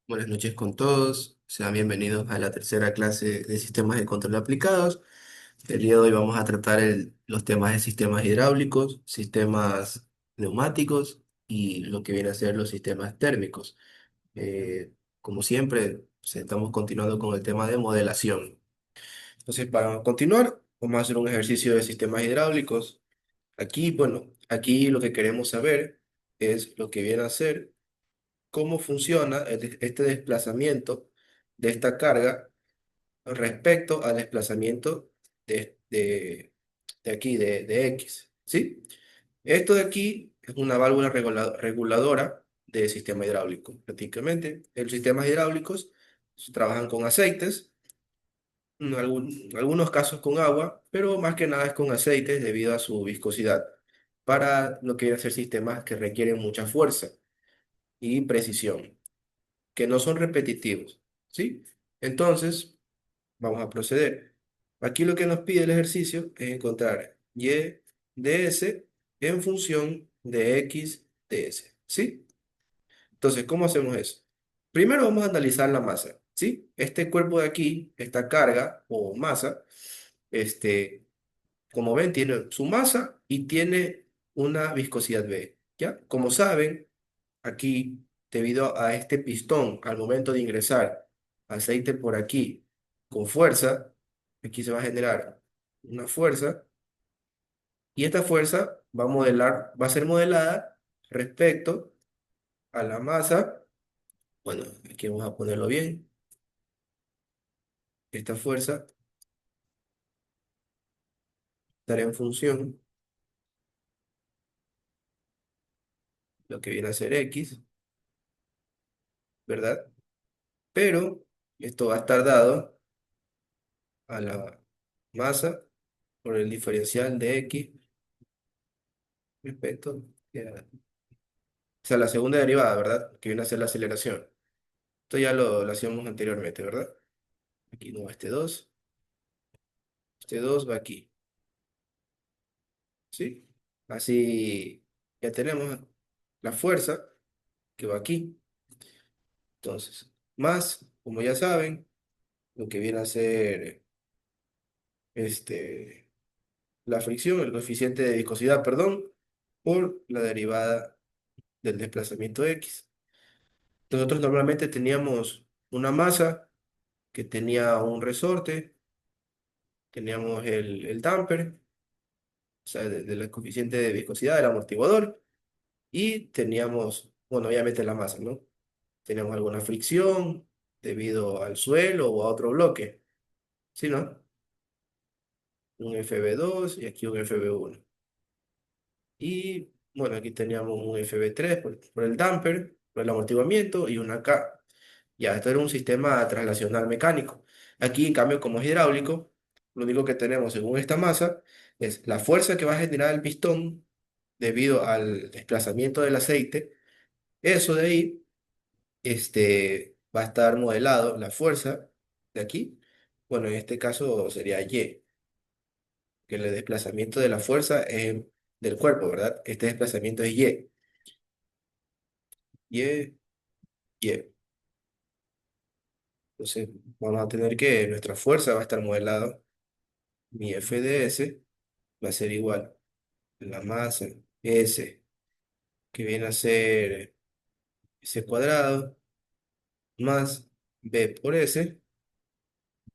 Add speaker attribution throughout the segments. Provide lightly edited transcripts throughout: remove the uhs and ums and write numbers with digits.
Speaker 1: Buenas noches con todos, sean bienvenidos a la tercera clase de sistemas de control aplicados. El día de hoy vamos a tratar los temas de sistemas hidráulicos, sistemas neumáticos y lo que viene a ser los sistemas térmicos. Como siempre, estamos continuando con el tema de modelación. Entonces, para continuar, vamos a hacer un ejercicio de sistemas hidráulicos. Aquí, bueno, aquí lo que queremos saber es lo que viene a ser cómo funciona este desplazamiento de esta carga respecto al desplazamiento de aquí, de X, ¿sí? Esto de aquí es una válvula reguladora del sistema hidráulico, prácticamente. Los sistemas hidráulicos trabajan con aceites, en algunos casos con agua, pero más que nada es con aceites debido a su viscosidad, para lo que vienen a ser sistemas que requieren mucha fuerza y precisión, que no son repetitivos, ¿sí? Entonces, vamos a proceder. Aquí lo que nos pide el ejercicio es encontrar y de s en función de x de s, ¿sí? Entonces, ¿cómo hacemos eso? Primero vamos a analizar la masa, ¿sí? Este cuerpo de aquí, esta carga o masa, este, como ven, tiene su masa y tiene una viscosidad B, ¿ya? Como saben, aquí, debido a este pistón, al momento de ingresar aceite por aquí con fuerza, aquí se va a generar una fuerza y esta fuerza va a ser modelada respecto a la masa. Bueno, aquí vamos a ponerlo bien. Esta fuerza estará en función de lo que viene a ser X, ¿verdad? Pero esto va a estar dado a la masa por el diferencial de X respecto a o sea, la segunda derivada, ¿verdad? Que viene a ser la aceleración. Esto ya lo hacíamos anteriormente, ¿verdad? Aquí no va este 2 va aquí, ¿sí? Así ya tenemos la fuerza que va aquí. Entonces, más, como ya saben, lo que viene a ser este, la fricción, el coeficiente de viscosidad, perdón, por la derivada del desplazamiento X. Nosotros normalmente teníamos una masa que tenía un resorte, teníamos el damper, o sea, del coeficiente de viscosidad del amortiguador, y teníamos, bueno, obviamente la masa, ¿no? Teníamos alguna fricción debido al suelo o a otro bloque, ¿sí, no? Un FB2 y aquí un FB1. Y bueno, aquí teníamos un FB3 por el damper, por el amortiguamiento y una K. Ya, esto era un sistema traslacional mecánico. Aquí, en cambio, como es hidráulico, lo único que tenemos según esta masa es la fuerza que va a generar el pistón debido al desplazamiento del aceite. Eso de ahí va a estar modelado, la fuerza de aquí. Bueno, en este caso sería Y, que el desplazamiento de la fuerza es del cuerpo, ¿verdad? Este desplazamiento es Y. Y, Y. Entonces, vamos a tener que nuestra fuerza va a estar modelada. Mi FDS va a ser igual a la masa S, que viene a ser S cuadrado, más B por S,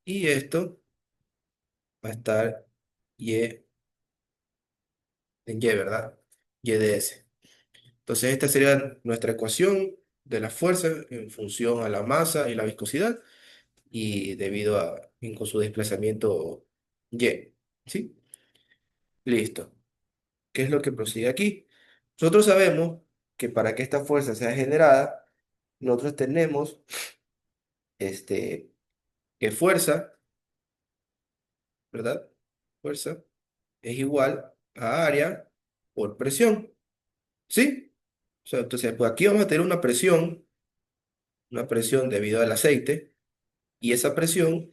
Speaker 1: y esto va a estar Y en Y, ¿verdad? Y de S. Entonces, esta sería nuestra ecuación de la fuerza en función a la masa y la viscosidad y debido con su desplazamiento Y. ¿Sí? Listo. ¿Qué es lo que prosigue aquí? Nosotros sabemos que para que esta fuerza sea generada, nosotros tenemos este, que fuerza, ¿verdad? Fuerza es igual a área por presión. ¿Sí? O sea, entonces, pues aquí vamos a tener una presión debido al aceite, y esa presión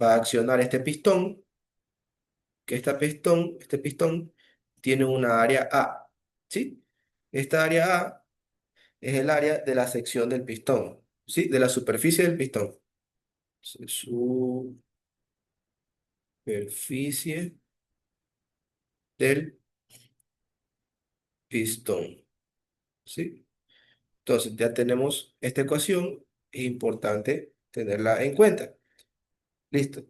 Speaker 1: va a accionar este pistón, que este pistón tiene una área A, ¿sí? Esta área A es el área de la sección del pistón. ¿sí? De la superficie del pistón. Superficie del pistón, ¿sí? Entonces ya tenemos esta ecuación, es importante tenerla en cuenta. Listo.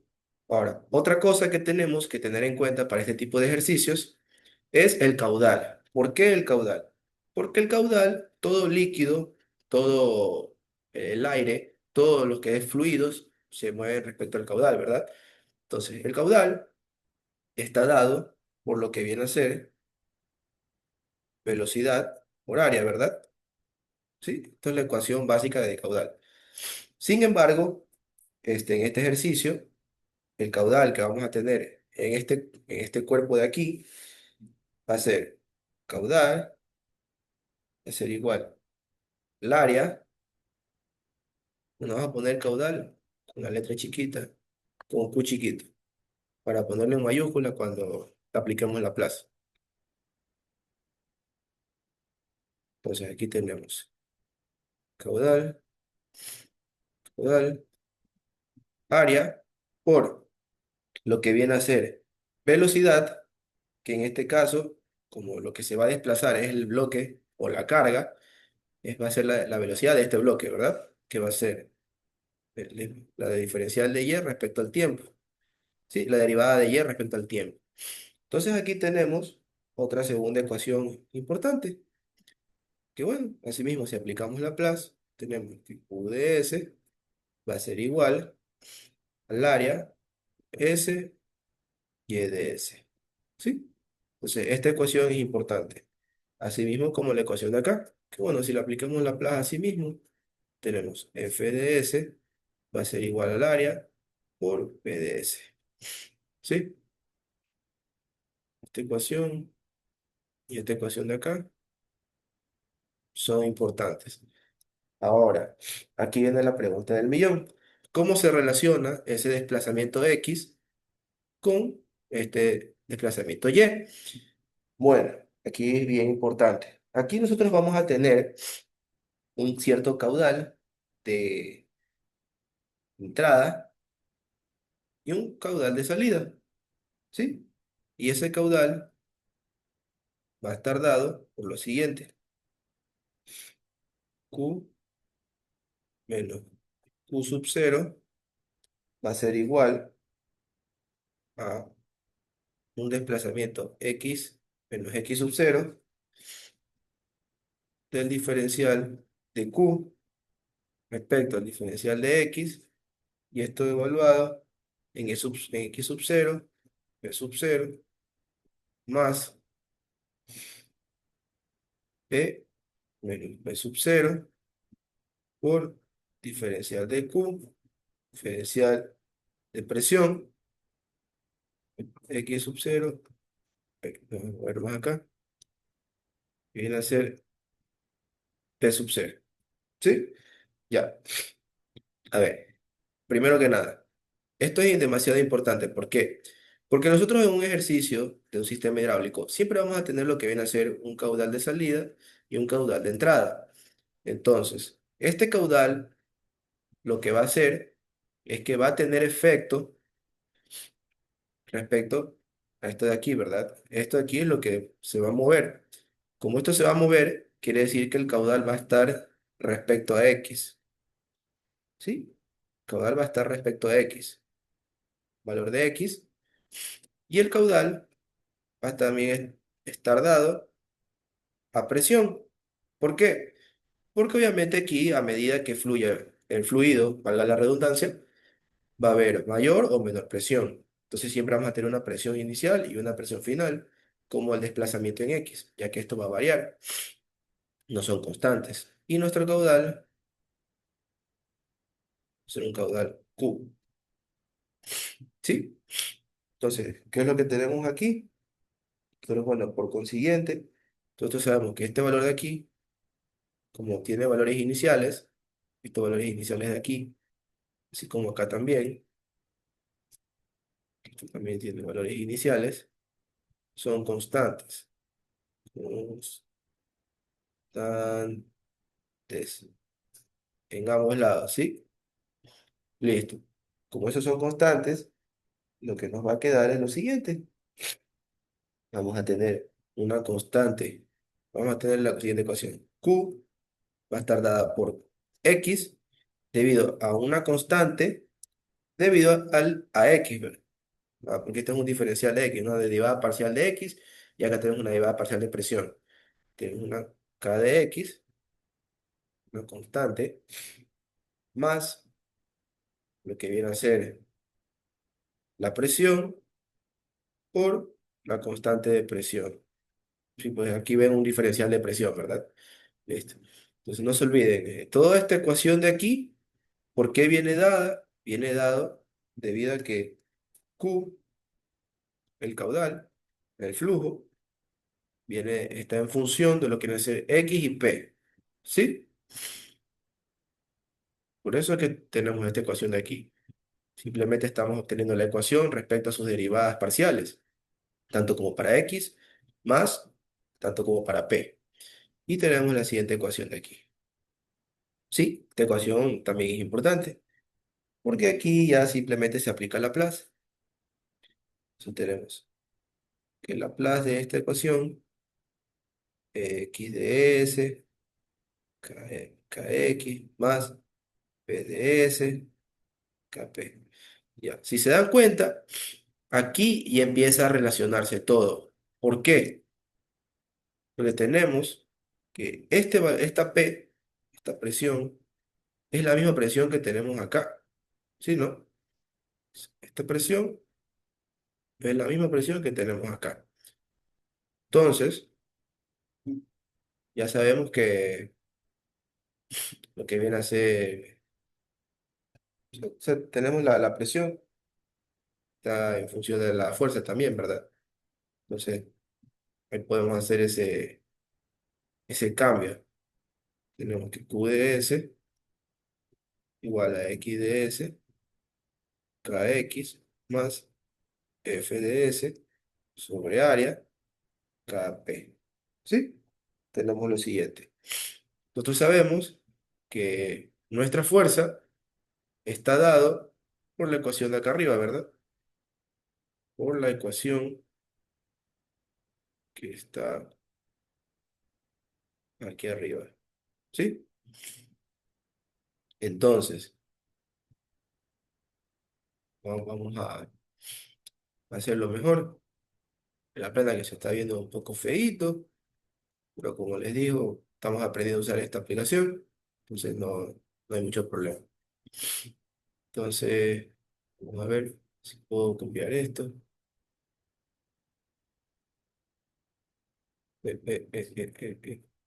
Speaker 1: Ahora, otra cosa que tenemos que tener en cuenta para este tipo de ejercicios es el caudal. ¿Por qué el caudal? Porque el caudal, todo líquido, todo el aire, todo lo que es fluidos, se mueve respecto al caudal, ¿verdad? Entonces, el caudal está dado por lo que viene a ser velocidad por área, ¿verdad? ¿Sí? Esta es la ecuación básica de caudal. Sin embargo, en este ejercicio, el caudal que vamos a tener en este cuerpo de aquí va a ser caudal, va a ser igual el área, nos vamos a poner caudal con la letra chiquita, con Q chiquito, para ponerlo en mayúscula cuando apliquemos la plaza. Entonces aquí tenemos caudal, caudal, área, por lo que viene a ser velocidad, que en este caso, como lo que se va a desplazar es el bloque o la carga, va a ser la velocidad de este bloque, ¿verdad? Que va a ser la de diferencial de y respecto al tiempo. ¿Sí? La derivada de y respecto al tiempo. Entonces aquí tenemos otra segunda ecuación importante, que bueno, asimismo si aplicamos Laplace, tenemos que U de S va a ser igual al área S y de S. ¿Sí? Entonces esta ecuación es importante. Asimismo como la ecuación de acá, que bueno, si la aplicamos Laplace asimismo, tenemos F de S va a ser igual al área por P de S. ¿Sí? Esta ecuación y esta ecuación de acá son importantes. Ahora, aquí viene la pregunta del millón. ¿Cómo se relaciona ese desplazamiento X con este desplazamiento Y? Bueno, aquí es bien importante. Aquí nosotros vamos a tener un cierto caudal de entrada y un caudal de salida, ¿sí? Y ese caudal va a estar dado por lo siguiente. Q menos Q sub 0 va a ser igual a un desplazamiento X menos X sub 0 del diferencial de Q respecto al diferencial de X, y esto evaluado en X sub 0, P sub 0, más P menos P sub 0 por diferencial de Q, diferencial de presión, X sub 0, vamos a ver más acá, que viene a ser P sub 0. ¿Sí? Ya. A ver, primero que nada. Esto es demasiado importante. ¿Por qué? Porque nosotros en un ejercicio de un sistema hidráulico siempre vamos a tener lo que viene a ser un caudal de salida y un caudal de entrada. Entonces, este caudal lo que va a hacer es que va a tener efecto respecto a esto de aquí, ¿verdad? Esto de aquí es lo que se va a mover. Como esto se va a mover, quiere decir que el caudal va a estar respecto a X. ¿Sí? El caudal va a estar respecto a X. Valor de X. Y el caudal va a también estar dado a presión. ¿Por qué? Porque obviamente aquí, a medida que fluya el fluido, valga la redundancia, va a haber mayor o menor presión. Entonces siempre vamos a tener una presión inicial y una presión final, como el desplazamiento en X, ya que esto va a variar, no son constantes. Y nuestro caudal será un caudal Q. ¿Sí? Entonces, ¿qué es lo que tenemos aquí? Entonces, bueno, por consiguiente, nosotros sabemos que este valor de aquí, como tiene valores iniciales, estos valores iniciales de aquí, así como acá también, esto también tiene valores iniciales, son constantes. Constantes. en ambos lados, ¿sí? Listo. Como esos son constantes, lo que nos va a quedar es lo siguiente. Vamos a tener una constante. Vamos a tener la siguiente ecuación. Q va a estar dada por X debido a una constante debido a X, ¿verdad? Porque este es un diferencial de X, una derivada parcial de X, y acá tenemos una derivada parcial de presión. Tenemos una K de X, una constante, más lo que viene a ser la presión por la constante de presión. Sí, pues aquí ven un diferencial de presión, ¿verdad? Listo. Entonces no se olviden, toda esta ecuación de aquí, ¿por qué viene dada? Viene dado debido a que Q, el caudal, el flujo, está en función de lo que viene a ser X y P. ¿Sí? Por eso es que tenemos esta ecuación de aquí. Simplemente estamos obteniendo la ecuación respecto a sus derivadas parciales, tanto como para X más, tanto como para P. Y tenemos la siguiente ecuación de aquí. Sí, esta ecuación también es importante, porque aquí ya simplemente se aplica Laplace. Entonces tenemos que Laplace de esta ecuación, x de s, kx más p de s, kp. Ya, si se dan cuenta, aquí ya empieza a relacionarse todo. ¿Por qué? Porque tenemos que esta P, esta presión, es la misma presión que tenemos acá. ¿Sí, no? Esta presión es la misma presión que tenemos acá. Entonces, ya sabemos que lo que viene a ser, o sea, tenemos la presión, está en función de la fuerza también, ¿verdad? Entonces, ahí podemos hacer ese cambio. Tenemos que Q de S igual a X de S, KX más F de S sobre área KP. ¿Sí? Tenemos lo siguiente. Nosotros sabemos que nuestra fuerza está dado por la ecuación de acá arriba, ¿verdad? Por la ecuación que está aquí arriba. ¿Sí? Entonces, vamos a hacerlo mejor. La pena que se está viendo un poco feíto, pero como les digo, estamos aprendiendo a usar esta aplicación, entonces no hay mucho problema. Entonces, vamos a ver si puedo copiar esto.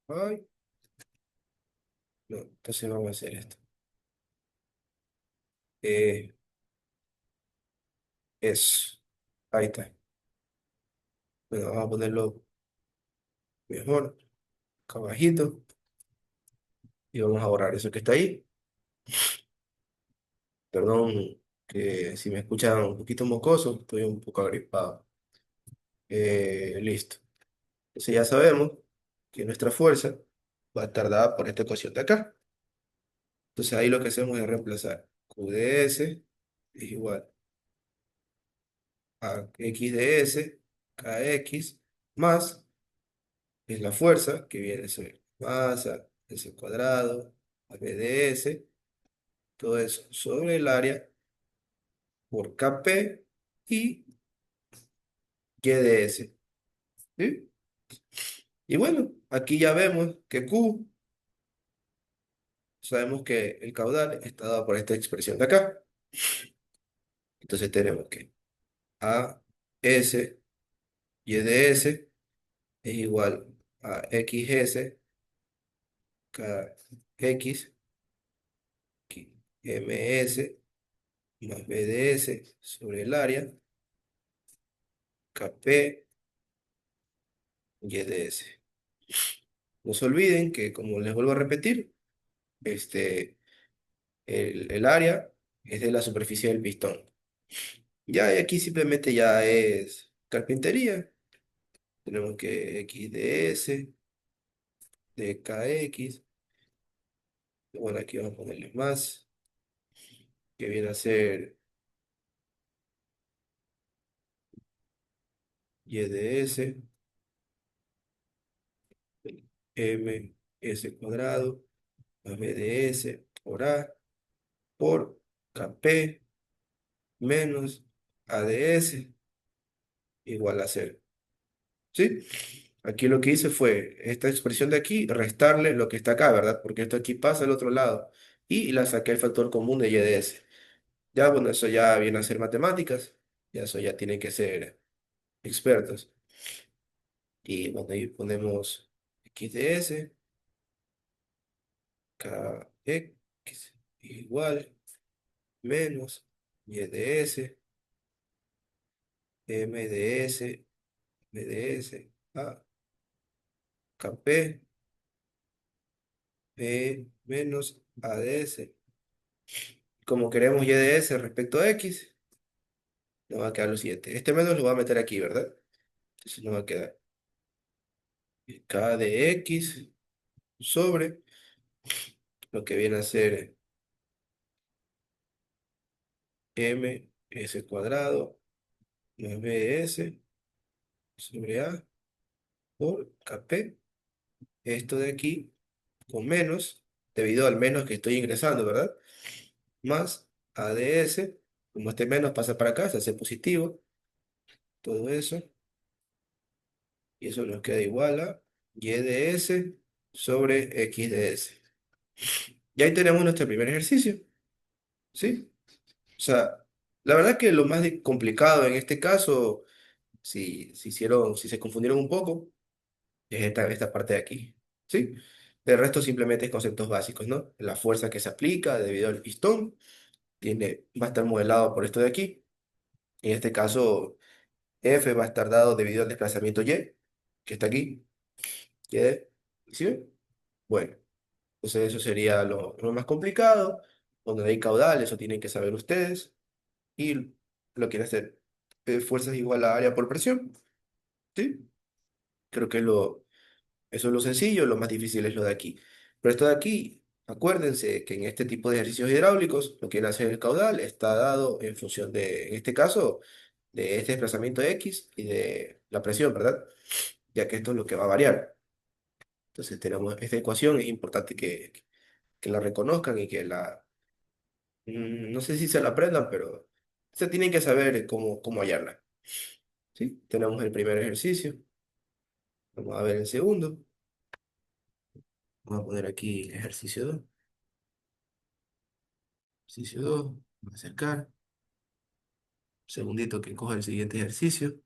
Speaker 1: Ay, no, entonces vamos a hacer esto. Eh, eso. Ahí está. Bueno, vamos a ponerlo mejor, acá abajito, y vamos a borrar eso que está ahí. Perdón que si me escuchan un poquito mocoso, estoy un poco agripado. Listo. Entonces ya sabemos que nuestra fuerza va a estar dada por esta ecuación de acá. Entonces ahí lo que hacemos es reemplazar Q de S es igual a X de S, KX, más es la fuerza que viene a ser masa, S cuadrado, B de S, todo eso sobre el área por KP y Y de S. ¿Sí? Y bueno, aquí ya vemos que Q, sabemos que el caudal está dado por esta expresión de acá. Entonces tenemos que A S Y de S es igual a XS KX MS más B de S sobre el área KP Y de S. No se olviden que, como les vuelvo a repetir, este, el área es de la superficie del pistón. Ya, y aquí simplemente ya es carpintería. Tenemos que X de S, de KX, Bueno, aquí vamos a ponerle más, que viene a ser y de s m s cuadrado más b de s por a por kp menos a de s igual a cero. ¿Sí? Aquí lo que hice fue esta expresión de aquí, restarle lo que está acá, ¿verdad? Porque esto aquí pasa al otro lado. Y la saqué el factor común de y de s. Ya, bueno, eso ya viene a ser matemáticas. Ya eso ya tienen que ser expertos. Y bueno, ahí ponemos x de s, kx igual menos y de s, m de s, m de s, a, kp, p menos a de s. Como queremos y de s respecto a x, nos va a quedar lo siguiente. Este menos lo voy a meter aquí, ¿verdad? Entonces nos va a quedar k de x sobre lo que viene a ser m s cuadrado más b de s sobre a por kp. Esto de aquí con menos, debido al menos que estoy ingresando, ¿verdad? Más a de s, como este menos pasa para acá, se hace positivo, todo eso, y eso nos queda igual a y de s sobre x de s. Y ahí tenemos nuestro primer ejercicio, ¿sí? O sea, la verdad que lo más complicado en este caso, si se confundieron un poco, es esta parte de aquí, ¿sí? El resto simplemente es conceptos básicos, ¿no? La fuerza que se aplica debido al pistón va a estar modelado por esto de aquí. En este caso, F va a estar dado debido al desplazamiento Y, que está aquí. ¿Y de? ¿Sí ven? Bueno, entonces eso sería lo más complicado. Donde hay caudal, eso tienen que saber ustedes. Y lo quiere hacer. Fuerza es igual a área por presión. ¿Sí? Creo que eso es lo sencillo, lo más difícil es lo de aquí. Pero esto de aquí, acuérdense que en este tipo de ejercicios hidráulicos, lo que viene a hacer el caudal está dado en función de, en este caso, de este desplazamiento X y de la presión, ¿verdad? Ya que esto es lo que va a variar. Entonces tenemos esta ecuación, es importante que la reconozcan y que no sé si se la aprendan, pero se tienen que saber cómo hallarla. ¿Sí? Tenemos el primer ejercicio, vamos a ver el segundo. Vamos a poner aquí ejercicio 2. Ejercicio 2, voy a acercar. Segundito que coja el siguiente ejercicio.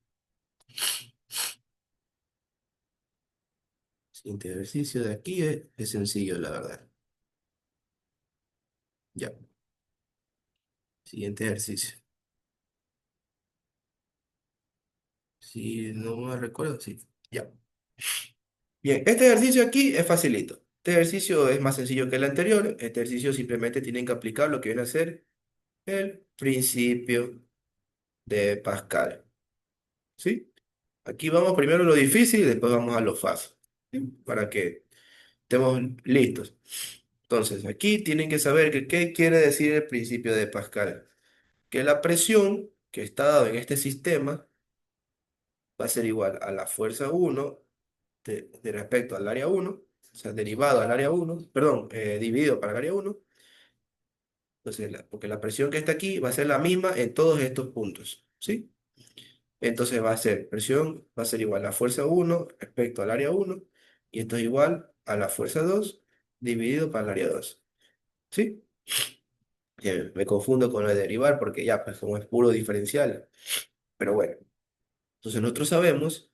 Speaker 1: Siguiente ejercicio de aquí es sencillo, la verdad. Ya. Siguiente ejercicio. Si no me recuerdo, sí. Ya. Bien, este ejercicio aquí es facilito. Este ejercicio es más sencillo que el anterior. Este ejercicio simplemente tienen que aplicar lo que viene a ser el principio de Pascal. ¿Sí? Aquí vamos primero a lo difícil y después vamos a lo fácil. ¿Sí? Para que estemos listos. Entonces, aquí tienen que saber que qué quiere decir el principio de Pascal. Que la presión que está dada en este sistema va a ser igual a la fuerza uno de respecto al área uno, o sea, derivado al área uno, perdón, dividido para el área uno. Entonces, porque la presión que está aquí va a ser la misma en todos estos puntos, ¿sí? Entonces va a ser, presión va a ser igual a la fuerza uno respecto al área uno, y esto es igual a la fuerza 2 dividido para el área 2, ¿sí? Me confundo con lo de derivar porque ya, pues como es puro diferencial, pero bueno, entonces nosotros sabemos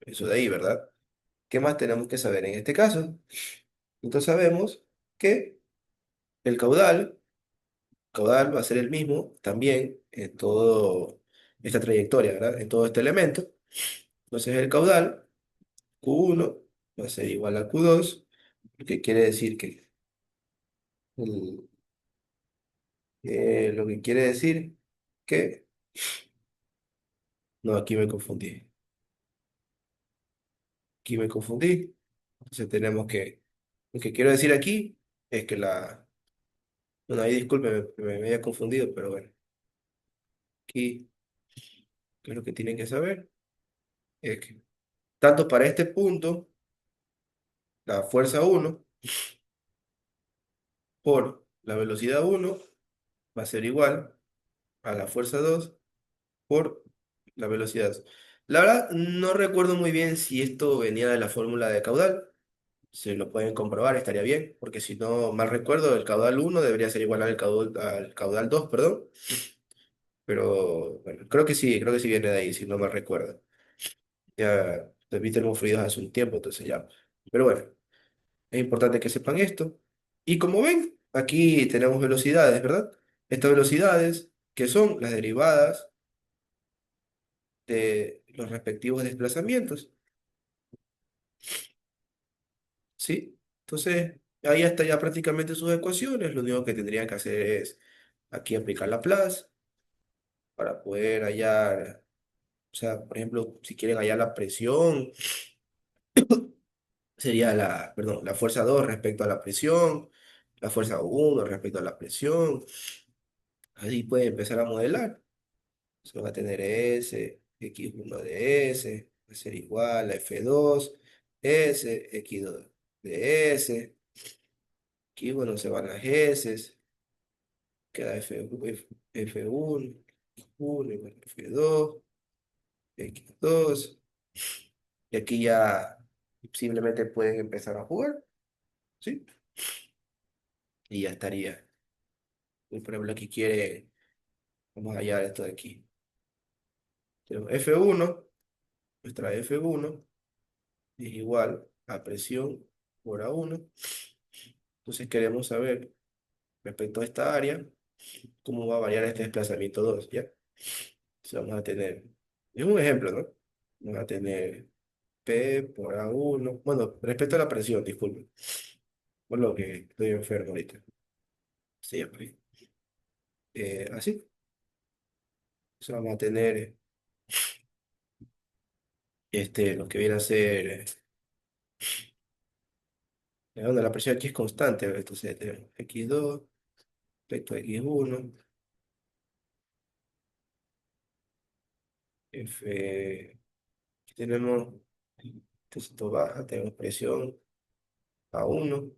Speaker 1: eso de ahí, ¿verdad? ¿Qué más tenemos que saber en este caso? Entonces sabemos que el caudal va a ser el mismo también en todo esta trayectoria, ¿verdad? En todo este elemento. Entonces el caudal Q1 va a ser igual a Q2, lo que quiere decir el- lo que quiere decir que, no, aquí me confundí. Entonces tenemos que, lo que quiero decir aquí Es que la... Bueno, ahí disculpe, me había confundido, pero bueno, aquí, ¿qué es lo que tienen que saber? Es que tanto para este punto, la fuerza uno por la velocidad uno va a ser igual a la fuerza 2 por la velocidad. La verdad, no recuerdo muy bien si esto venía de la fórmula de caudal. Si lo pueden comprobar, estaría bien, porque si no mal recuerdo, el caudal uno debería ser igual al caudal 2, perdón. Pero bueno, creo que sí viene de ahí, si no mal recuerdo. Ya vi termofluidos hace un tiempo, entonces ya. Pero bueno, es importante que sepan esto. Y como ven, aquí tenemos velocidades, ¿verdad? Estas velocidades, que son las derivadas de los respectivos desplazamientos, ¿sí? Entonces, ahí está ya prácticamente sus ecuaciones. Lo único que tendrían que hacer es aquí aplicar Laplace para poder hallar, o sea, por ejemplo, si quieren hallar la presión, sería la fuerza 2 respecto a la presión, la fuerza uno respecto a la presión. Así puede empezar a modelar. Se va a tener S, X1 de S, va a ser igual a F2, S, X2 de S. Aquí, bueno, se van las S, queda F1, F1 igual a F2, X2. Y aquí ya simplemente pueden empezar a jugar, ¿sí? Y ya estaría. Y por ejemplo, aquí quiere, vamos a hallar esto de aquí. Tenemos F1, nuestra F1 es igual a presión por A1. Entonces queremos saber respecto a esta área, cómo va a variar este desplazamiento 2, ¿ya? Entonces vamos a tener, es un ejemplo, ¿no? Vamos a tener P por A1, bueno, respecto a la presión, disculpe, por lo que estoy enfermo ahorita. Sí, pues, así. Entonces vamos a tener lo que viene a ser, bueno, la presión aquí es constante, ¿verdad? Entonces tenemos X2 respecto a X1, F, aquí tenemos, entonces esto baja, tenemos presión A1,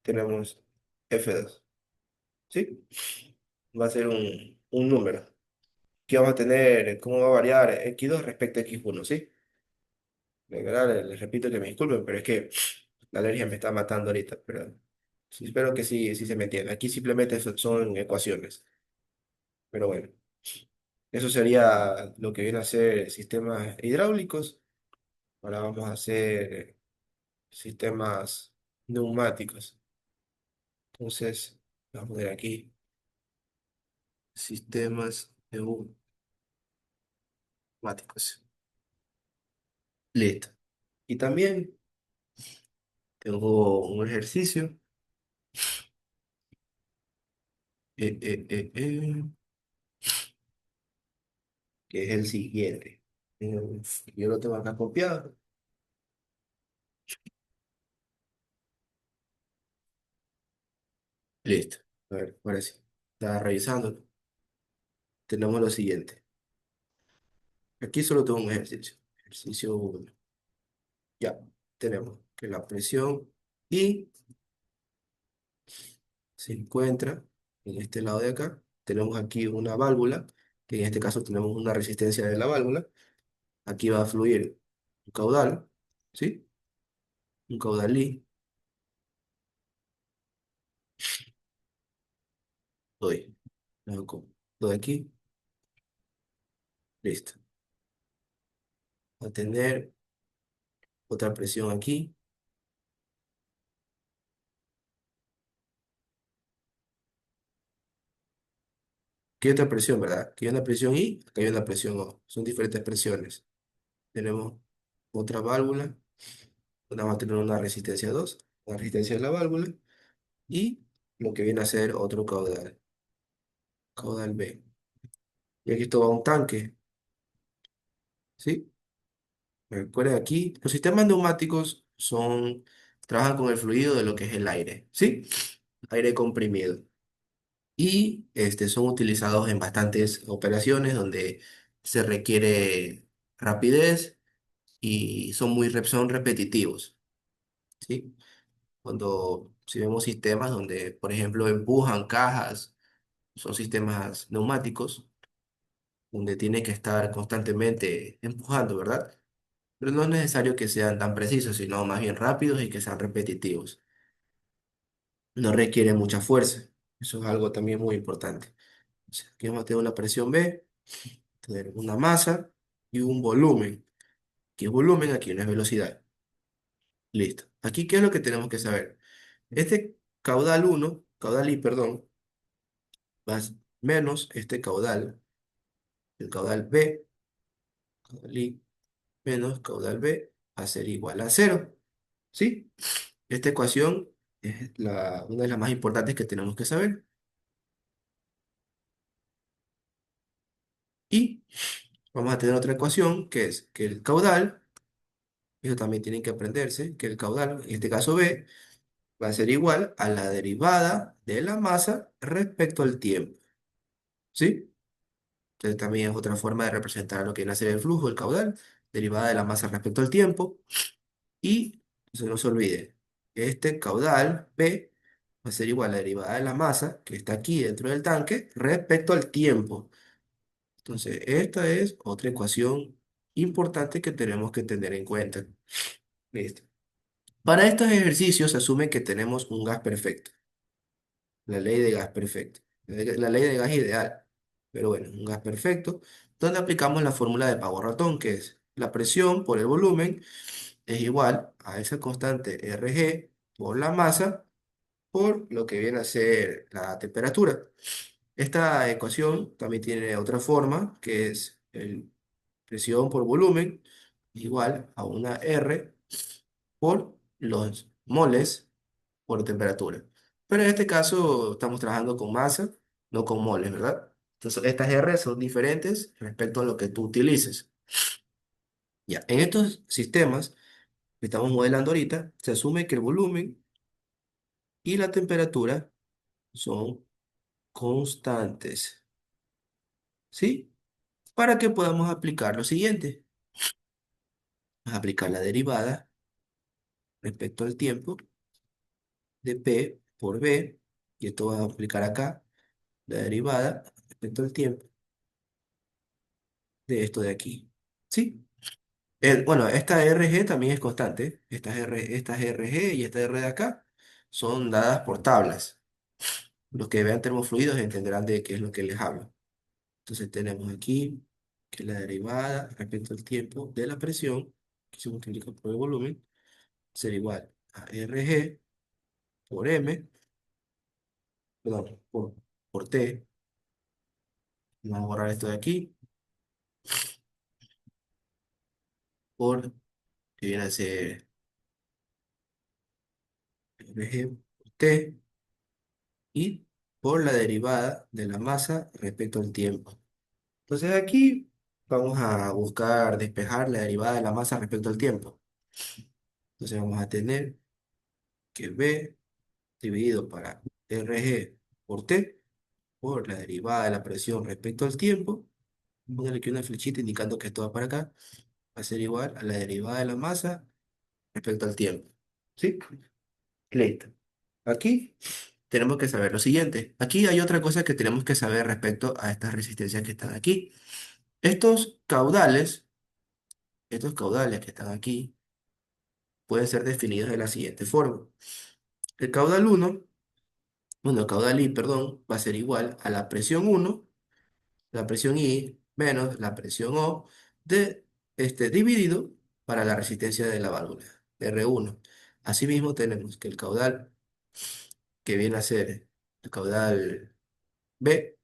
Speaker 1: tenemos F2, ¿sí? Va a ser un número. Aquí vamos a tener cómo va a variar X2 respecto a X1, ¿sí? De verdad, les repito que me disculpen, pero es que la alergia me está matando ahorita, pero sí, espero que sí, sí se me entienda. Aquí simplemente son ecuaciones, pero bueno, eso sería lo que viene a ser sistemas hidráulicos. Ahora vamos a hacer sistemas neumáticos. Entonces, vamos a poner aquí sistemas neumáticos. Listo. Y también tengo un ejercicio, eh, eh, eh, eh, que es el siguiente. Yo lo tengo acá copiado. Listo. A ver, ahora sí. Estaba revisando. Tenemos lo siguiente. Aquí solo tengo un ejercicio. Ejercicio 1. Ya. Tenemos que la presión I se encuentra en este lado de acá. Tenemos aquí una válvula, que en este caso tenemos una resistencia de la válvula. Aquí va a fluir un caudal, ¿sí? Un caudal I. Doy. Doy aquí. Listo. Va a tener otra presión aquí. Aquí hay otra presión, ¿verdad? Aquí hay una presión I, aquí hay una presión O. Son diferentes presiones. Tenemos otra válvula, donde vamos a tener una resistencia 2, una resistencia de la válvula, y lo que viene a ser otro caudal, caudal B. Y aquí esto va a un tanque, ¿sí? Recuerden aquí, los sistemas neumáticos son trabajan con el fluido de lo que es el aire, ¿sí? Aire comprimido. Y son utilizados en bastantes operaciones donde se requiere rapidez y son repetitivos, ¿sí? Si vemos sistemas donde, por ejemplo, empujan cajas, son sistemas neumáticos, donde tiene que estar constantemente empujando, ¿verdad? Pero no es necesario que sean tan precisos, sino más bien rápidos y que sean repetitivos. No requiere mucha fuerza. Eso es algo también muy importante. O sea, aquí vamos a tener una presión B, tener una masa y un volumen. Aquí es volumen, aquí no es velocidad. Listo. Aquí, ¿qué es lo que tenemos que saber? Este caudal uno, caudal I, perdón, más menos este caudal, el caudal B, caudal I menos caudal B, va a ser igual a cero. ¿Sí? Esta ecuación es una de las más importantes que tenemos que saber. Y vamos a tener otra ecuación que es que el caudal, eso también tienen que aprenderse, que el caudal, en este caso B, va a ser igual a la derivada de la masa respecto al tiempo. ¿Sí? Entonces también es otra forma de representar lo que viene a ser el flujo, el caudal, derivada de la masa respecto al tiempo. Y no se olvide, este caudal B va a ser igual a la derivada de la masa que está aquí dentro del tanque respecto al tiempo. Entonces, esta es otra ecuación importante que tenemos que tener en cuenta. Listo. Para estos ejercicios se asume que tenemos un gas perfecto, la ley de gas perfecto, la ley de gas ideal, pero bueno, un gas perfecto, donde aplicamos la fórmula de Pavón-Ratón, que es la presión por el volumen es igual a esa constante Rg por la masa por lo que viene a ser la temperatura. Esta ecuación también tiene otra forma, que es el presión por volumen igual a una R por los moles por temperatura. Pero en este caso estamos trabajando con masa, no con moles, ¿verdad? Entonces estas R son diferentes respecto a lo que tú utilices. Ya, en estos sistemas que estamos modelando ahorita, se asume que el volumen y la temperatura son constantes, ¿sí? Para que podamos aplicar lo siguiente. Vamos a aplicar la derivada respecto al tiempo de P por B, y esto va a aplicar acá, la derivada respecto al tiempo de esto de aquí, ¿sí? Bueno, esta RG también es constante, estas RG y esta R de acá son dadas por tablas. Los que vean termofluidos entenderán de qué es lo que les hablo. Entonces tenemos aquí que la derivada respecto al tiempo de la presión, que se multiplica por el volumen, será igual a Rg por M, perdón, por T. Vamos a borrar esto de aquí, por que viene a ser Rg por T y por la derivada de la masa respecto al tiempo. Entonces aquí vamos a buscar despejar la derivada de la masa respecto al tiempo. Entonces vamos a tener que B dividido para Rg por T por la derivada de la presión respecto al tiempo. Voy a ponerle aquí una flechita indicando que esto va para acá. Va a ser igual a la derivada de la masa respecto al tiempo. ¿Sí? Listo. Aquí tenemos que saber lo siguiente. Aquí hay otra cosa que tenemos que saber respecto a estas resistencias que están aquí. Estos caudales, estos caudales que están aquí, pueden ser definidos de la siguiente forma. El caudal uno, bueno, el caudal I, perdón, va a ser igual a la presión uno, la presión I menos la presión O de dividido para la resistencia de la válvula, R1. Asimismo, tenemos que el caudal que viene a ser el caudal B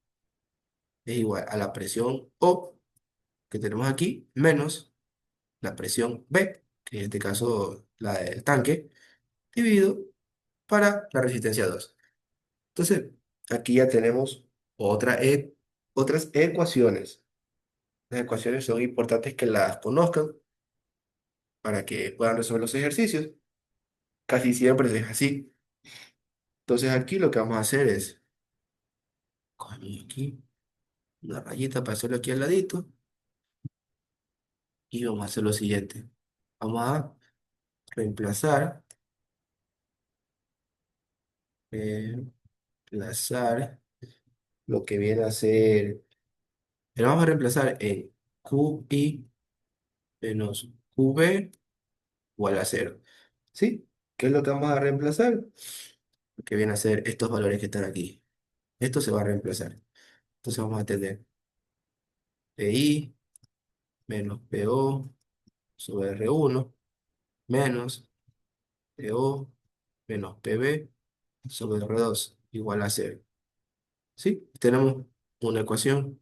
Speaker 1: es igual a la presión O que tenemos aquí menos la presión B, que en este caso la del tanque, dividido para la resistencia 2. Entonces, aquí ya tenemos otras ecuaciones. Las ecuaciones son importantes que las conozcan para que puedan resolver los ejercicios. casi siempre es así. Entonces aquí lo que vamos a hacer es, cogemos aquí una rayita para hacerlo aquí al ladito y vamos a hacer lo siguiente. Vamos a reemplazar, reemplazar lo que viene a ser, lo vamos a reemplazar en QI menos QB igual a cero. ¿Sí? ¿Qué es lo que vamos a reemplazar? Lo que viene a ser estos valores que están aquí. Esto se va a reemplazar. Entonces vamos a tener PI menos PO sobre R1 menos PO menos PB sobre R2 igual a cero. ¿Sí? Tenemos una ecuación.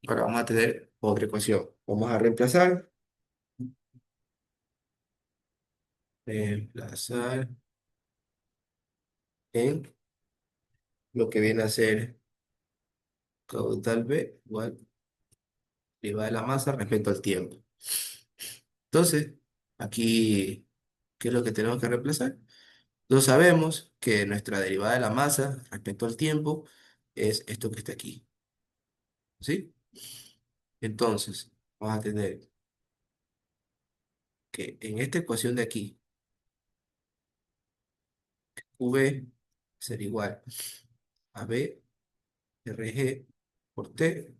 Speaker 1: Ahora vamos a tener otra ecuación. Vamos a reemplazar en lo que viene a ser caudal B igual derivada de la masa respecto al tiempo. Entonces, aquí, ¿qué es lo que tenemos que reemplazar? No sabemos que nuestra derivada de la masa respecto al tiempo es esto que está aquí, ¿sí? Entonces, vamos a tener que en esta ecuación de aquí, V será igual a B RG por T,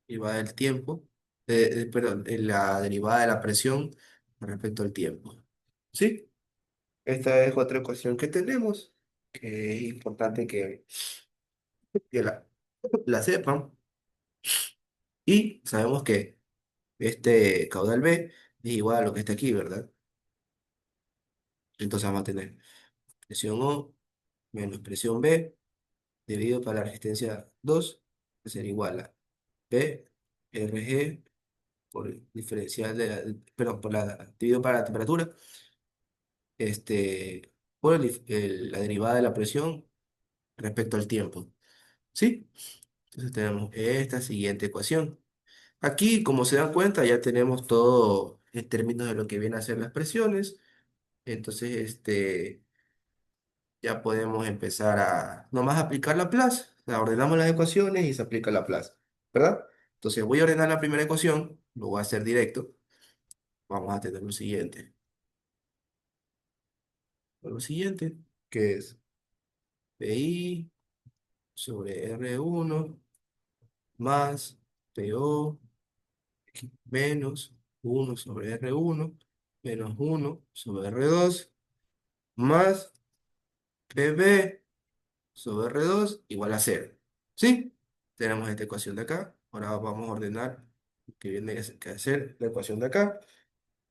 Speaker 1: derivada del tiempo, perdón, la derivada de la presión respecto al tiempo, ¿sí? Esta es otra ecuación que tenemos, que es importante que la sepan, y sabemos que este caudal B es igual a lo que está aquí, ¿verdad? Entonces vamos a tener presión O menos presión B dividido por la resistencia 2, que será igual a P RG por el diferencial de perdón, dividido para la temperatura, por la derivada de la presión respecto al tiempo. ¿Sí? Entonces tenemos esta siguiente ecuación. Aquí, como se dan cuenta, ya tenemos todo en términos de lo que vienen a ser las presiones. Entonces, ya podemos empezar a nomás aplicar la Laplace. O sea, ordenamos las ecuaciones y se aplica la Laplace, ¿verdad? Entonces voy a ordenar la primera ecuación, lo voy a hacer directo. Vamos a tener lo siguiente, que es PI sobre R1 más PO menos 1 sobre R1 menos 1 sobre R2 más PB sobre R2 igual a cero. ¿Sí? Tenemos esta ecuación de acá. Ahora vamos a ordenar lo que viene a ser la ecuación de acá,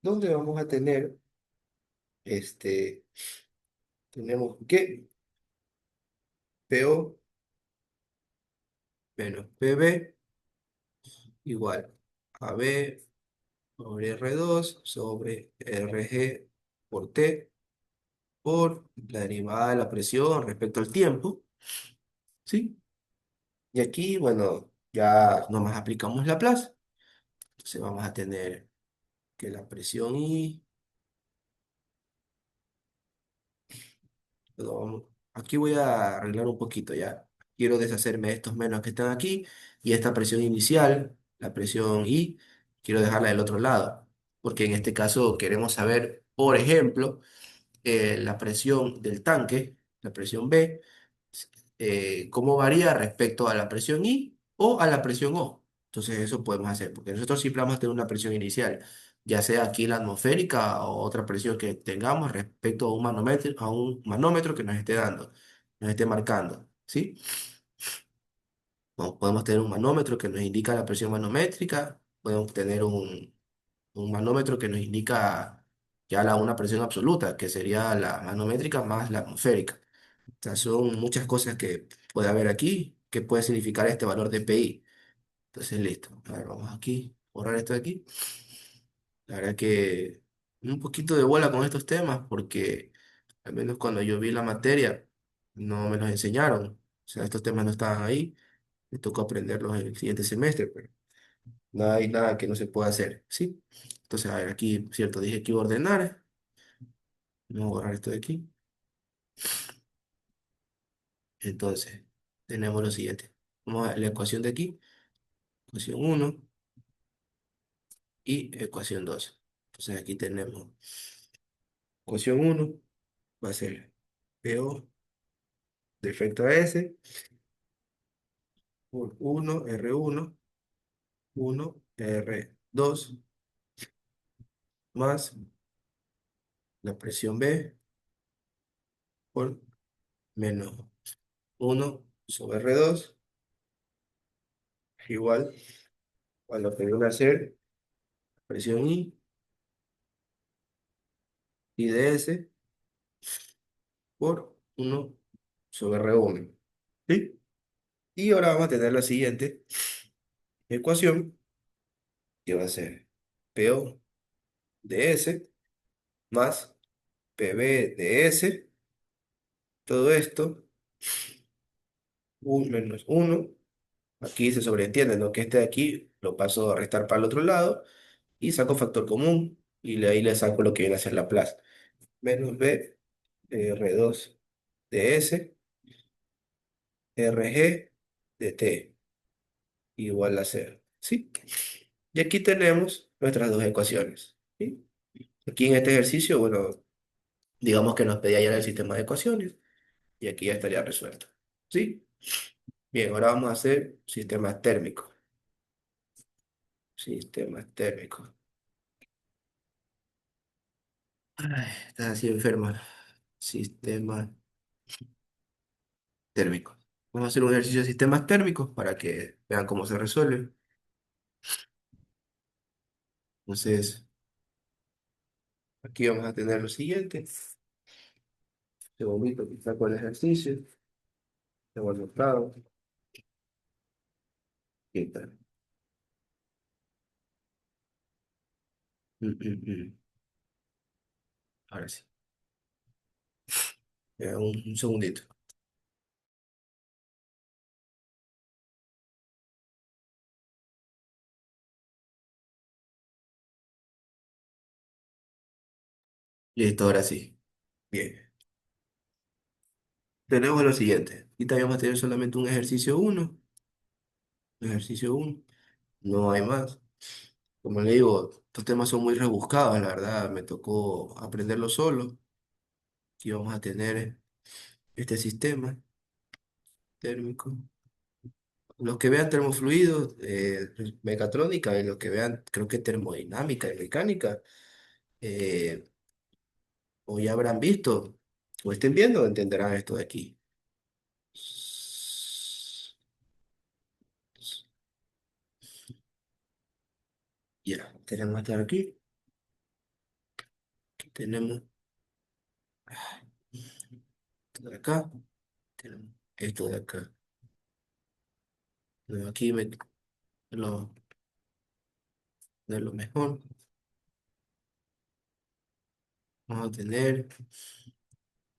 Speaker 1: donde vamos a tener, este, tenemos que PO menos PB igual a B sobre R2 sobre RG por T por la derivada de la presión respecto al tiempo, ¿sí? Y aquí, bueno, ya nomás aplicamos la Laplace. Entonces vamos a tener que la presión I, perdón, aquí voy a arreglar un poquito ya. Quiero deshacerme de estos menos que están aquí y esta presión inicial, la presión I, quiero dejarla del otro lado, porque en este caso queremos saber, por ejemplo, la presión del tanque, la presión B, cómo varía respecto a la presión I o a la presión O. Entonces eso podemos hacer, porque nosotros siempre vamos a tener una presión inicial, ya sea aquí la atmosférica o otra presión que tengamos respecto a un manómetro que nos esté dando, nos esté marcando, ¿sí? Podemos tener un manómetro que nos indica la presión manométrica, podemos tener un manómetro que nos indica una presión absoluta, que sería la manométrica más la atmosférica. O sea, son muchas cosas que puede haber aquí que puede significar este valor de PI. Entonces, listo. A ver, vamos aquí, borrar esto de aquí. La verdad que un poquito de bola con estos temas porque al menos cuando yo vi la materia no me los enseñaron. O sea, estos temas no estaban ahí. Me tocó aprenderlos en el siguiente semestre, pero no hay nada que no se pueda hacer, ¿sí? Entonces, a ver, aquí, cierto, dije que iba a ordenar. Vamos a borrar esto de aquí. Entonces, tenemos lo siguiente. Vamos a la ecuación de aquí, ecuación uno y ecuación 2. Entonces aquí tenemos ecuación uno va a ser PO de efecto S por uno R2 más la presión B por menos uno sobre R2 igual a lo que viene a ser presión I de S por uno sobre R1. ¿Sí? Y ahora vamos a tener la siguiente ecuación, que va a ser PO de S más PB de S, todo esto, un menos uno. Aquí se sobreentiende, ¿no? Que este de aquí lo paso a restar para el otro lado y saco factor común y ahí le saco lo que viene a ser la plaza. Menos B R2 de S, RG de T igual a cero. ¿Sí? Y aquí tenemos nuestras dos ecuaciones. ¿Sí? Aquí en este ejercicio, bueno, digamos que nos pedía ya el sistema de ecuaciones y aquí ya estaría resuelto. ¿Sí? Bien, ahora vamos a hacer sistemas térmicos. Sistemas térmicos. Ay, estás así enferma. Sistemas térmicos. Vamos a hacer un ejercicio de sistemas térmicos para que vean cómo se resuelve. Entonces, aquí vamos a tener lo siguiente. Segundito, que saco el ejercicio. Tengo anotado. ¿Qué tal? Mm. Ahora sí. Un segundito. Listo, ahora sí. Bien. Tenemos lo siguiente. Y también vamos a tener solamente un ejercicio uno. Ejercicio uno. No hay más. Como le digo, estos temas son muy rebuscados, la verdad. Me tocó aprenderlo solo. Aquí vamos a tener este sistema térmico. Los que vean termofluidos, mecatrónica, y los que vean, creo que termodinámica y mecánica, eh, o ya habrán visto, o estén viendo, entenderán esto de aquí. Ya, tenemos esto de aquí, aquí tenemos esto de acá, tenemos esto de acá. Bueno, aquí lo, de lo mejor, vamos a tener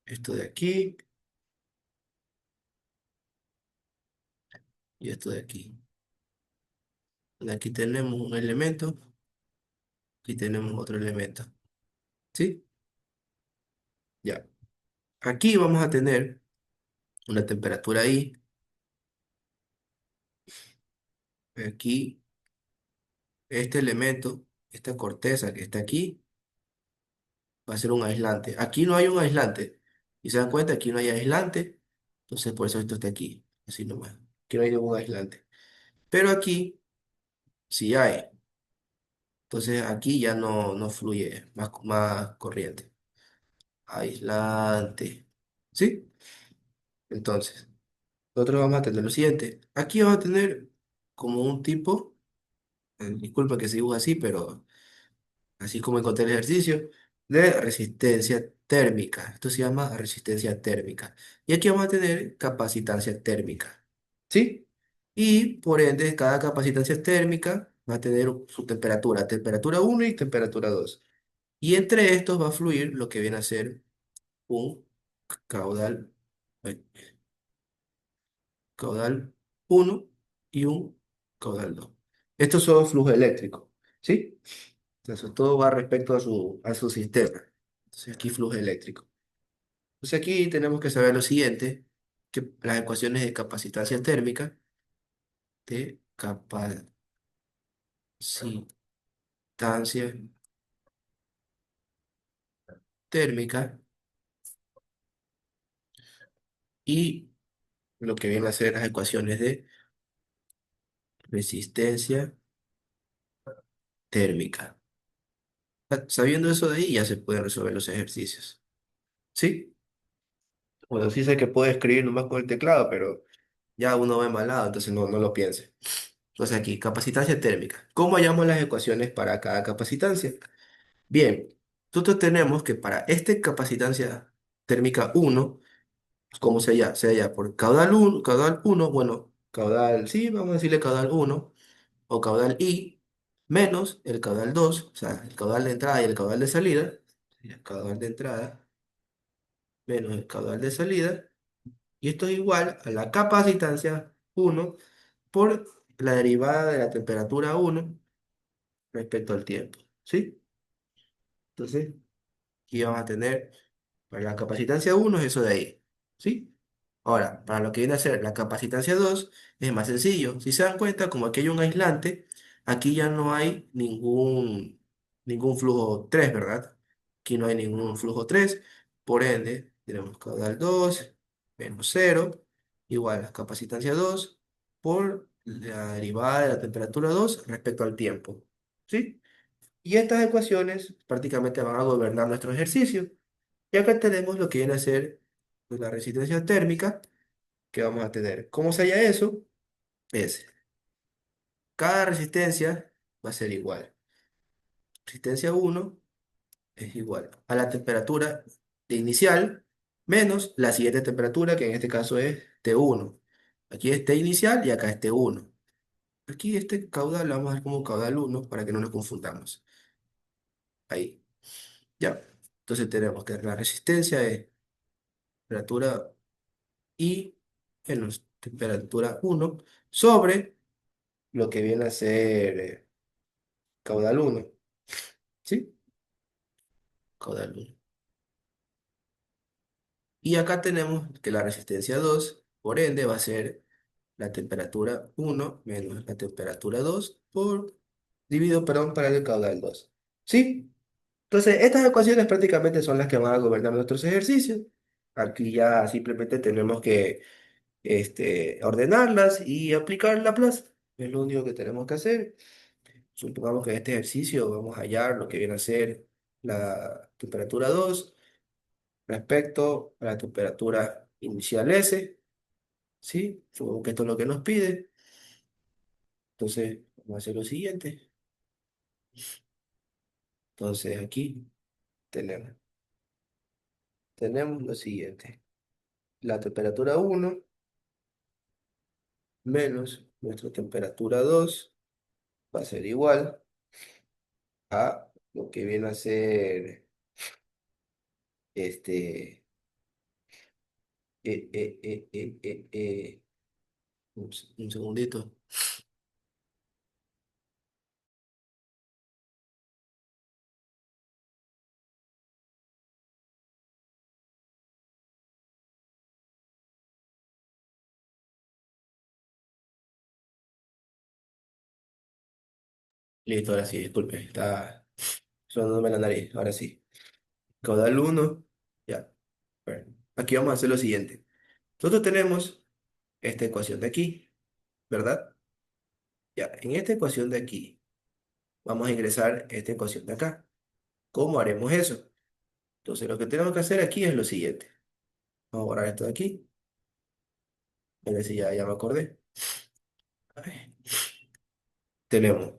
Speaker 1: esto de aquí y esto de aquí. Aquí tenemos un elemento, aquí tenemos otro elemento. ¿Sí? Ya. Aquí vamos a tener una temperatura ahí. Aquí, este elemento, esta corteza que está aquí, va a ser un aislante. Aquí no hay un aislante. Y se dan cuenta, aquí no hay aislante. Entonces, por eso esto está aquí. Así nomás. Aquí no hay ningún aislante. Pero aquí sí hay. Entonces, aquí ya no fluye más corriente. Aislante. ¿Sí? Entonces, nosotros vamos a tener lo siguiente. Aquí vamos a tener como un tipo, disculpa que se dibuja así, pero así como encontré el ejercicio, de resistencia térmica. Esto se llama resistencia térmica. Y aquí vamos a tener capacitancia térmica. ¿Sí? Y por ende, cada capacitancia térmica va a tener su temperatura, temperatura uno y temperatura 2. Y entre estos va a fluir lo que viene a ser un caudal, eh, caudal uno y un caudal 2. Estos son flujos eléctricos. ¿Sí? Entonces, todo va respecto a su sistema. Entonces aquí flujo eléctrico. Entonces aquí tenemos que saber lo siguiente, que las ecuaciones de capacitancia térmica, de capacitancia térmica y lo que vienen a ser las ecuaciones de resistencia térmica. Sabiendo eso de ahí ya se pueden resolver los ejercicios. ¿Sí? Bueno, sí sé que puedo escribir nomás con el teclado, pero ya uno va embalado, entonces no lo piense. Entonces aquí, capacitancia térmica. ¿Cómo hallamos las ecuaciones para cada capacitancia? Bien, nosotros tenemos que para este capacitancia térmica uno, ¿cómo se halla? Se halla por caudal uno, bueno, caudal, sí, vamos a decirle caudal uno o caudal I, menos el caudal 2, o sea, el caudal de entrada y el caudal de salida, sería el caudal de entrada menos el caudal de salida, y esto es igual a la capacitancia uno por la derivada de la temperatura uno respecto al tiempo, ¿sí? Entonces, aquí vamos a tener, para la capacitancia uno es eso de ahí, ¿sí? Ahora, para lo que viene a ser la capacitancia 2 es más sencillo. Si se dan cuenta, como aquí hay un aislante, aquí ya no hay ningún flujo 3, ¿verdad? Aquí no hay ningún flujo 3, por ende, tenemos caudal 2 menos cero igual a capacitancia 2 por la derivada de la temperatura 2 respecto al tiempo, ¿sí? Y estas ecuaciones prácticamente van a gobernar nuestro ejercicio. Y acá tenemos lo que viene a ser pues, la resistencia térmica que vamos a tener. ¿Cómo se halla eso? Es, cada resistencia va a ser igual. Resistencia uno es igual a la temperatura de inicial menos la siguiente temperatura, que en este caso es T1. Aquí es T inicial y acá es T1. Aquí este caudal lo vamos a ver como caudal uno para que no nos confundamos. Ahí, ya. Entonces tenemos que la resistencia es temperatura I menos temperatura uno sobre lo que viene a ser caudal uno. ¿Sí? Caudal uno. Y acá tenemos que la resistencia 2 por ende, va a ser la temperatura uno menos la temperatura 2 dividido, perdón, para el caudal dos. ¿Sí? Entonces, estas ecuaciones prácticamente son las que van a gobernar nuestros ejercicios. Aquí ya simplemente tenemos que ordenarlas y aplicar Laplace. Es lo único que tenemos que hacer. Supongamos que en este ejercicio vamos a hallar lo que viene a ser la temperatura 2 respecto a la temperatura inicial S, ¿sí? Supongo que esto es lo que nos pide. Entonces, vamos a hacer lo siguiente. Entonces, aquí tenemos, tenemos lo siguiente. La temperatura uno menos nuestra temperatura 2 va a ser igual a lo que viene a ser este, eh, eh, eh, eh, eh, eh, un segundito. Listo, ahora sí, disculpe, está sonándome la nariz, ahora sí. Caudal uno ya. Bueno, aquí vamos a hacer lo siguiente. Nosotros tenemos esta ecuación de aquí, ¿verdad? Ya, en esta ecuación de aquí, vamos a ingresar esta ecuación de acá. ¿Cómo haremos eso? Entonces, lo que tenemos que hacer aquí es lo siguiente. Vamos a borrar esto de aquí. A ver si ya me acordé. A ver, tenemos,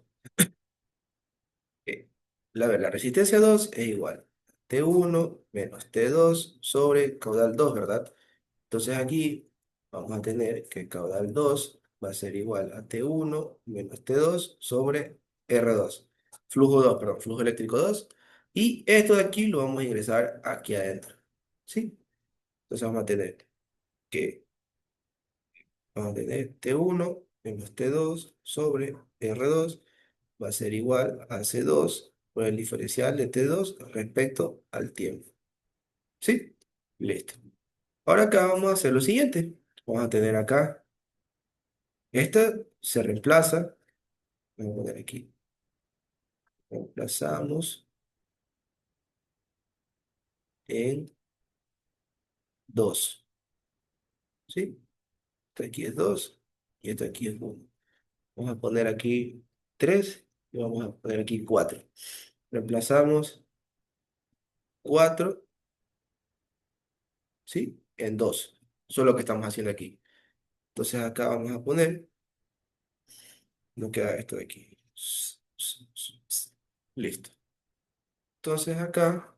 Speaker 1: eh, la resistencia 2 es igual a T1 menos T2 sobre caudal 2, ¿verdad? Entonces aquí vamos a tener que caudal 2 va a ser igual a T1 menos T2 sobre R2. Flujo 2, perdón, flujo eléctrico 2. Y esto de aquí lo vamos a ingresar aquí adentro. ¿Sí? Entonces que, vamos a tener T1 menos T2 sobre R2 va a ser igual a C2 por el diferencial de T2 respecto al tiempo. ¿Sí? Listo. Ahora acá vamos a hacer lo siguiente. Vamos a tener acá, esta se reemplaza, vamos a poner aquí, reemplazamos en 2. ¿Sí? Esto aquí es 2 y esto aquí es 1. Vamos a poner aquí 3 y vamos a poner aquí 4. Reemplazamos 4, ¿sí? En 2. Eso es lo que estamos haciendo aquí. Entonces acá vamos a poner, nos queda esto de aquí. Listo. Entonces acá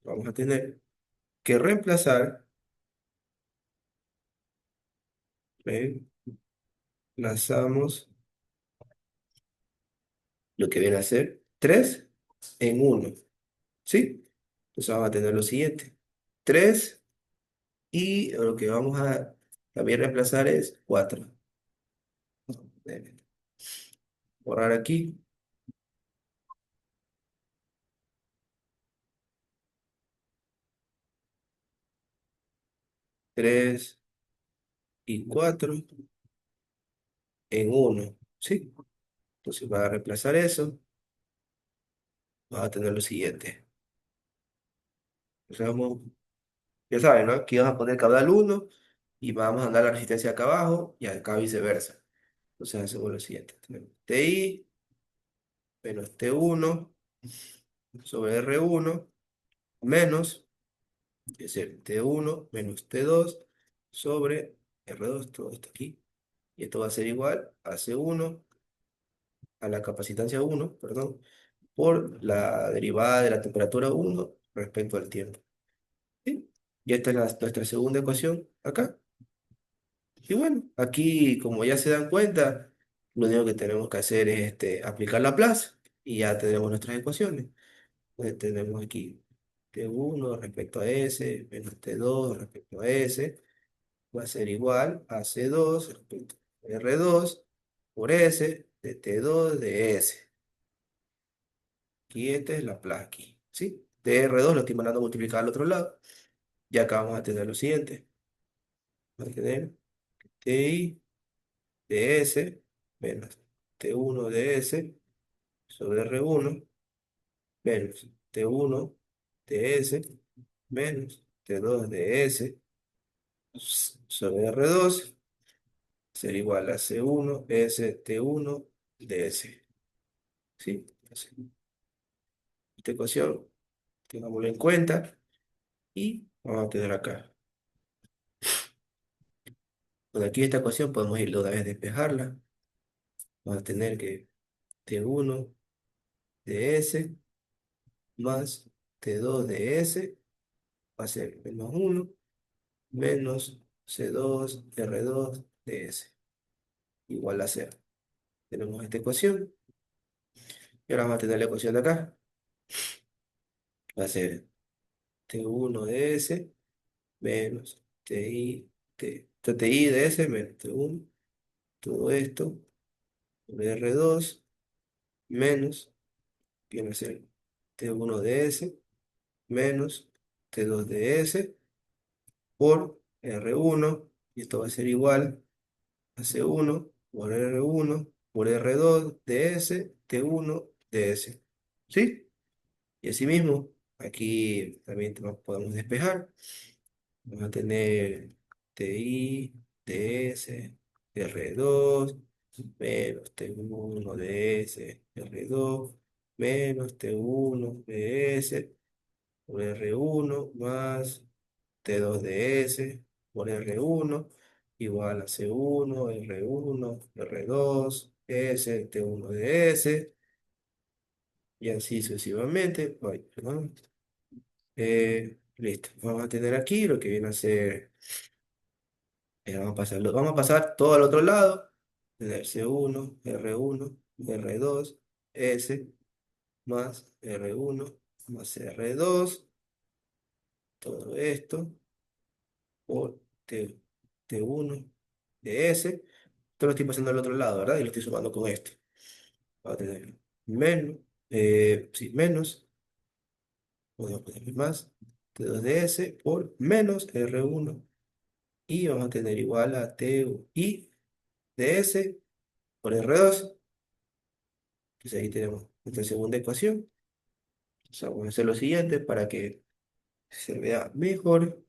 Speaker 1: vamos a tener que reemplazar, reemplazamos lo que viene a ser 3 en 1, ¿sí? Entonces vamos a tener lo siguiente. 3 y lo que vamos a también reemplazar es 4. Borrar aquí. 3 y 4 en 1, ¿sí? Entonces va a reemplazar eso. Vamos a tener lo siguiente. Entonces ya saben, ¿no? Aquí vamos a poner caudal 1 y vamos a dar la resistencia acá abajo y acá viceversa. Entonces hacemos lo siguiente. Tenemos TI menos T1 sobre R1 menos, es decir, T1 menos T2 sobre R2, todo esto aquí. Y esto va a ser igual a C1, a la capacitancia 1, perdón, por la derivada de la temperatura 1 respecto al tiempo. ¿Sí? Y esta es nuestra segunda ecuación acá. Y bueno, aquí, como ya se dan cuenta, lo único que tenemos que hacer es aplicar Laplace y ya tenemos nuestras ecuaciones. Entonces tenemos aquí T1 respecto a S menos T2 respecto a S va a ser igual a C2 respecto a R2 por S de T2 de S. Aquí esta es Laplace aquí, ¿sí? De R2 lo estoy mandando a multiplicar al otro lado. Y acá vamos a tener lo siguiente. Vamos a tener TI de S menos T1 de S sobre R1 menos T1 de S menos T2 de S sobre R2 ser igual a C1 S T1 de S. ¿Sí? Entonces, esta ecuación tengámosla en cuenta y vamos a tener acá. Bueno, aquí esta ecuación podemos ir de una vez despejarla. Vamos a tener que T1 de S más T2 de S va a ser menos 1 menos C2 R2 de S igual a 0. Tenemos esta ecuación y ahora vamos a tener la ecuación de acá. Va a ser T1 de S menos TI de S menos T1, todo esto, por R2 menos, viene a ser T1 de S menos T2 de S por R1, y esto va a ser igual a C1 por R1 por R2 de S, T1 de S. ¿Sí? Y asimismo, aquí también podemos despejar. Vamos a tener TI, TS, R2, menos T1 DS, R2, menos T1 DS, por R1 más T2 DS, por R1, igual a C1, R1, R2, S, T1 DS, y así sucesivamente. Ay, perdón. Listo. Vamos a tener aquí lo que viene a ser. Vamos a pasar todo al otro lado. Tener C1, R1, R2, S, más R1, más R2, todo esto, por T1 de S. Esto lo estoy pasando al otro lado, ¿verdad? Y lo estoy sumando con esto. Va a tener menos Sí, menos, podemos poner más, T2 de S por menos R1. Y vamos a tener igual a TI de S por R2. Entonces ahí tenemos nuestra segunda ecuación. O sea, vamos a hacer lo siguiente para que se vea mejor.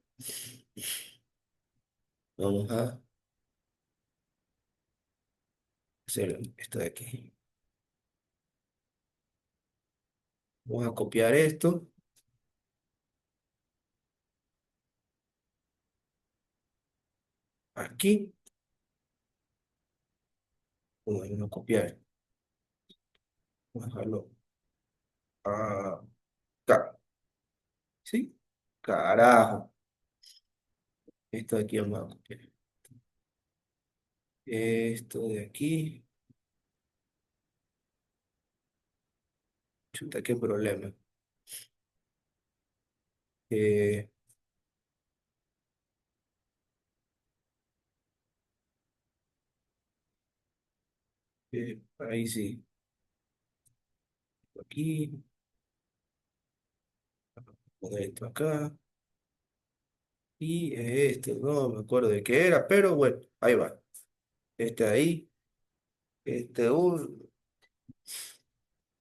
Speaker 1: Vamos a hacer esto de aquí. Vamos a copiar esto aquí. Vamos a copiar. Vamos a dejarlo acá. ¿Sí? Carajo. Esto de aquí vamos a copiar. Esto de aquí. Chuta, qué problema. Eh, ahí sí. Aquí. Poner esto acá. Y este, no me acuerdo de qué era, pero bueno, ahí va. Este ahí. Este,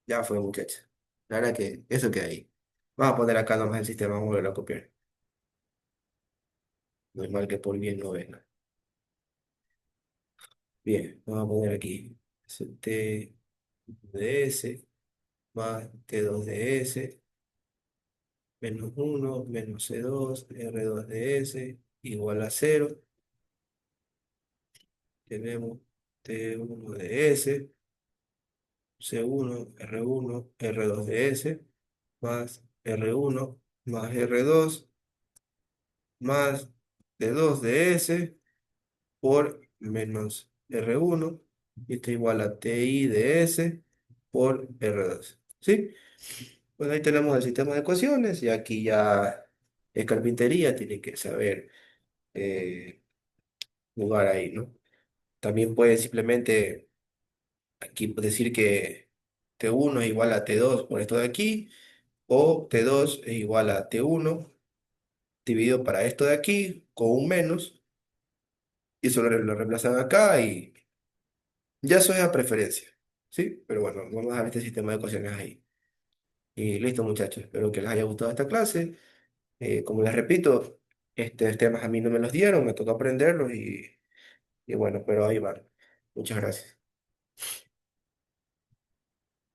Speaker 1: ya fue, muchacha. La verdad que eso queda ahí. Vamos a poner acá nomás el sistema, vamos a volverlo a copiar. No es mal que por bien no venga. Bien, vamos a poner aquí T de S más T2 de S menos uno menos C2 R2 de S igual a cero. Tenemos T1 de S, C1 R1 R2 de S más R1 más R2 más T2 de S por menos R1 y esto igual a TI de S por R2. ¿Sí? Pues ahí tenemos el sistema de ecuaciones y aquí ya es carpintería, tiene que saber eh, jugar ahí, ¿no? También puede simplemente aquí decir que T1 es igual a T2 por esto de aquí, o T2 es igual a T1 dividido para esto de aquí con un menos, y eso lo reemplazan acá y ya eso es a preferencia, ¿sí? Pero bueno, vamos a dejar este sistema de ecuaciones ahí. Y listo, muchachos, espero que les haya gustado esta clase. Como les repito, estos temas a mí no me los dieron, me tocó aprenderlos y bueno, pero ahí van. Muchas gracias.